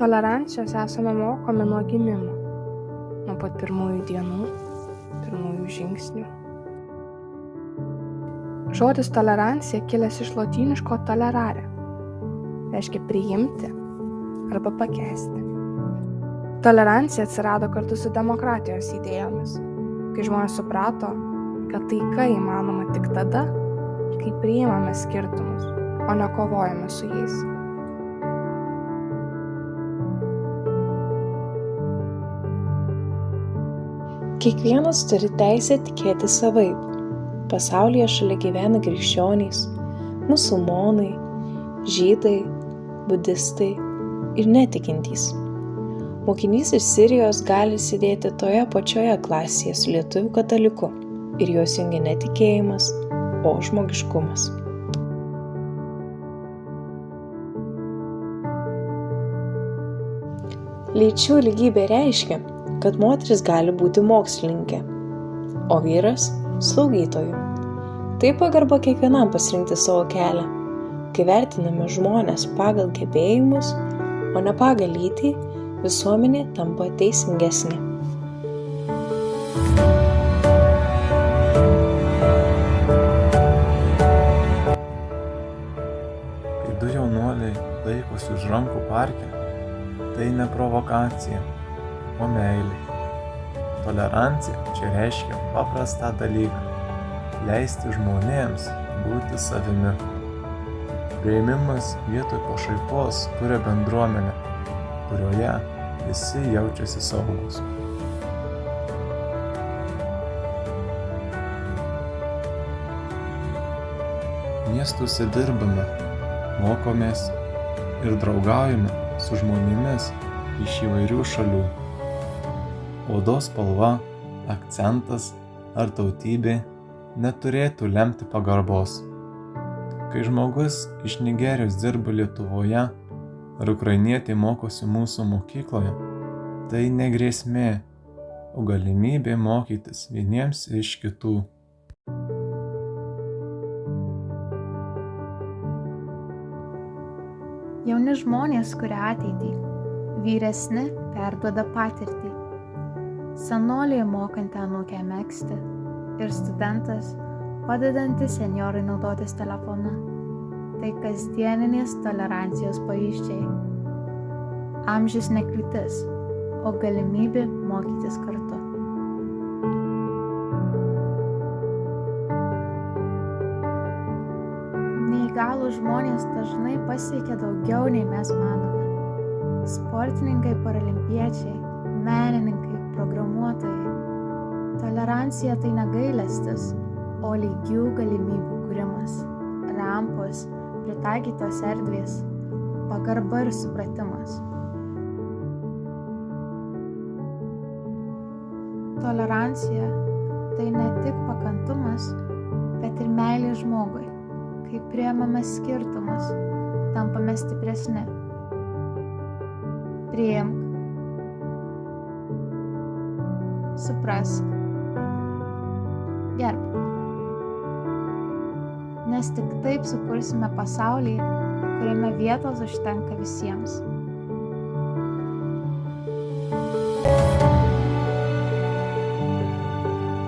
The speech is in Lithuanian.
Tolerancijos esame mokomi nuo gimimo, nuo pat pirmųjų dienų, pirmųjų žingsnių. Žodis tolerancija kilęs iš lotyniško tolerare, reiškia priimti arba pakęsti. Tolerancija atsirado kartu su demokratijos idėjomis, kai žmonės suprato, kad taika įmanoma tik tada, kai priimame skirtumus, o ne kovojame su jais. Kiekvienas turi teisę tikėti savaip. Pasaulyje šalia gyvena krikščionys, musulmonai, žydai, budistai ir netikintys. Mokinys iš Sirijos gali sėdėti toje pačioje klasėje su lietuvių kataliku ir juos jungia ne tikėjimas, o žmogiškumas. Lyčių lygybė reiškia, kad moteris gali būti mokslininkė, o vyras – slaugytoju. Tai pagarba kiekvienam pasirinkti savo kelią. Kai vertiname žmones pagal gebėjimus, o ne pagal lytį, visuomenė tampa teisingesnė. Kai du jaunuoliai laikosi už rankų parke, tai ne provokacija, o meilė. Tolerancija čia reiškia paprastą dalyką – leisti žmonėms būti savimi. Priėmimas vietoj pašaipos kuria bendruomenę, kurioje visi jaučiasi saugūs. Miestuose dirbame, mokomės ir draugaujame su žmonėmis iš įvairių šalių. Odos spalva, akcentas ar tautybė neturėtų lemti pagarbos. Kai žmogus iš Nigerijos dirba Lietuvoje ar ukrainietė mokosi mūsų mokykloje, tai ne grėsmė, o galimybė mokytis vieniems iš kitų. Jauni žmonės kuria ateitį, vyresni perduoda patirtį. Senoliai mokanti anūkę megzti ir studentas padedantis senjorai naudotis telefonu. Tai kasdieninės tolerancijos pavyzdžiai. Amžius ne kliūtis, o galimybė mokytis kartu. Neįgalūs žmonės dažnai pasiekia daugiau nei mes manome. Sportininkai, paralimpiečiai, menininkai, programuotojai. Tolerancija tai ne gailestis, o lygių galimybių kūrimas, rampos, pritaikytos erdvės, pagarba ir supratimas. Tolerancija tai ne tik pakantumas, bet ir meilė žmogui. Kai priimame skirtumus, tampame stipresni. Priimk, suprask, gerbk. Nes tik taip sukursime pasaulį, kuriame vietos užtenka visiems.